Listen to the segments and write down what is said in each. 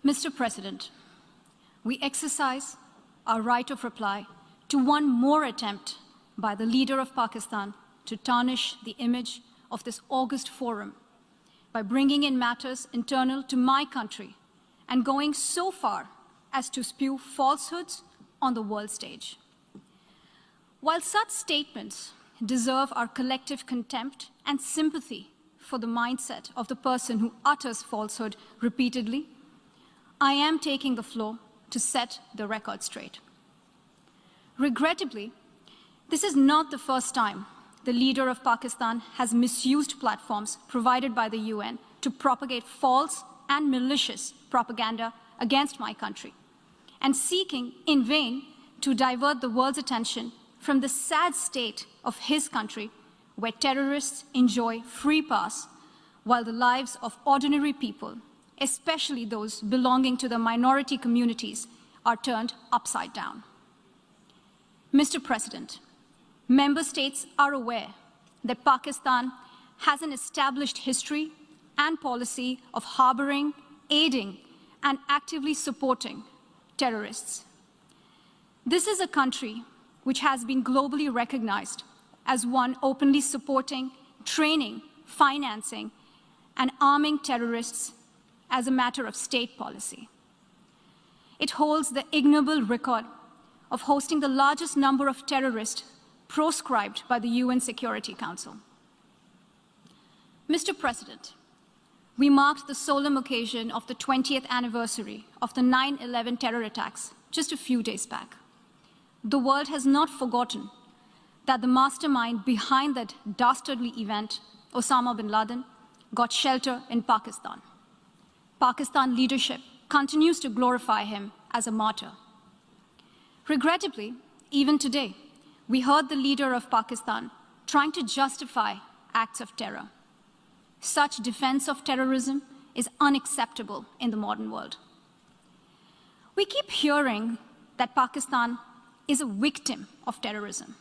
Mr. President, we exercise our right of reply to one more attempt by the leader of Pakistan to tarnish the image of this august forum by bringing in matters internal to my country and going so far as to spew falsehoods on the world stage. While such statements deserve our collective contempt and sympathy for the mindset of the person who utters falsehood repeatedly, I am taking the floor to set the record straight. Regrettably, this is not the first time the leader of Pakistan has misused platforms provided by the UN to propagate false and malicious propaganda against my country, and seeking in vain to divert the world's attention from the sad state of his country, where terrorists enjoy free pass while the lives of ordinary people, especially those belonging to the minority communities, are turned upside down. Mr. President, member states are aware that Pakistan has an established history and policy of harboring, aiding, and actively supporting terrorists. This is a country which has been globally recognized as one openly supporting, training, financing, and arming terrorists as a matter of state policy. It holds the ignoble record of hosting the largest number of terrorists proscribed by the UN Security Council. Mr. President, we marked the solemn occasion of the 20th anniversary of the 9/11 terror attacks just a few days back. The world has not forgotten that the mastermind behind that dastardly event, Osama bin Laden, got shelter in Pakistan. Pakistan leadership continues to glorify him as a martyr. Regrettably, even today, we heard the leader of Pakistan trying to justify acts of terror. Such defense of terrorism is unacceptable in the modern world. We keep hearing that Pakistan is a victim of terrorism.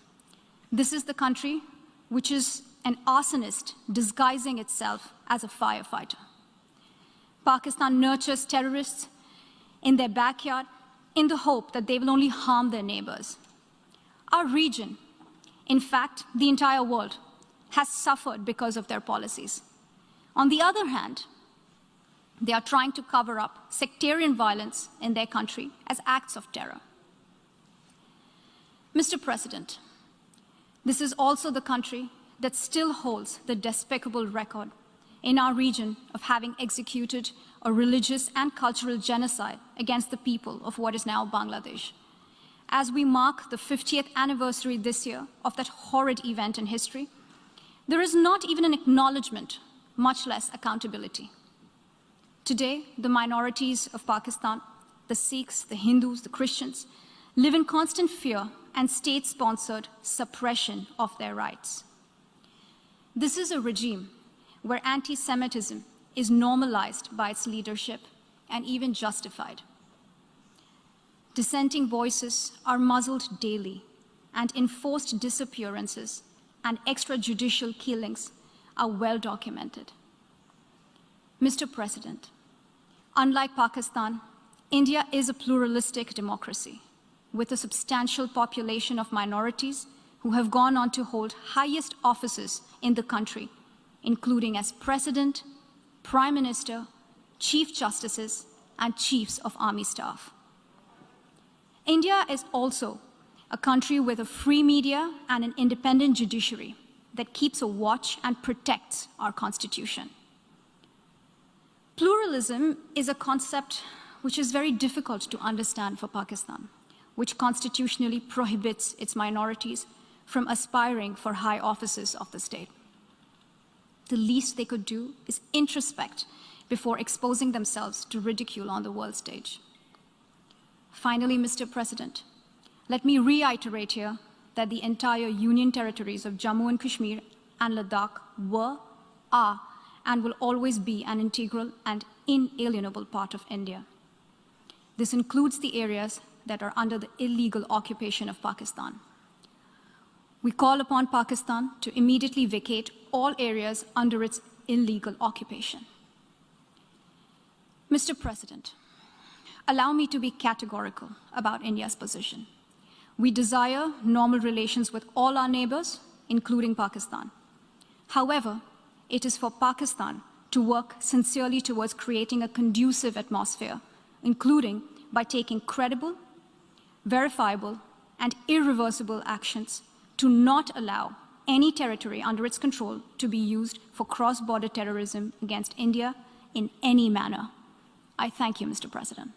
This is the country which is an arsonist disguising itself as a firefighter. Pakistan nurtures terrorists in their backyard in the hope that they will only harm their neighbors. Our region, in fact, the entire world, has suffered because of their policies. On the other hand, they are trying to cover up sectarian violence in their country as acts of terror. Mr. President, this is also the country that still holds the despicable record in our region of having executed a religious and cultural genocide against the people of what is now Bangladesh. As we mark the 50th anniversary this year of that horrid event in history, there is not even an acknowledgement, much less accountability. Today, the minorities of Pakistan, the Sikhs, the Hindus, the Christians, live in constant fear and state-sponsored suppression of their rights. This is a regime where anti-Semitism is normalized by its leadership and even justified. Dissenting voices are muzzled daily, and enforced disappearances and extrajudicial killings are well documented. Mr. President, unlike Pakistan, India is a pluralistic democracy with a substantial population of minorities who have gone on to hold highest offices in the country, including as President, Prime Minister, Chief Justices, and Chiefs of Army Staff. India is also a country with a free media and an independent judiciary that keeps a watch and protects our Constitution. Pluralism is a concept which is very difficult to understand for Pakistan, which constitutionally prohibits its minorities from aspiring for high offices of the state. The least they could do is introspect before exposing themselves to ridicule on the world stage. Finally, Mr. President, let me reiterate here that the entire Union territories of Jammu and Kashmir and Ladakh were, are, and will always be an integral and inalienable part of India. This includes the areas that are under the illegal occupation of Pakistan. We call upon Pakistan to immediately vacate all areas under its illegal occupation. Mr. President, Allow me to be categorical about India's position. We desire normal relations with all our neighbors, including Pakistan. However, it is for Pakistan to work sincerely towards creating a conducive atmosphere, including by taking credible, verifiable, and irreversible actions to not allow any territory under its control to be used for cross-border terrorism against India in any manner. I thank you, Mr. President.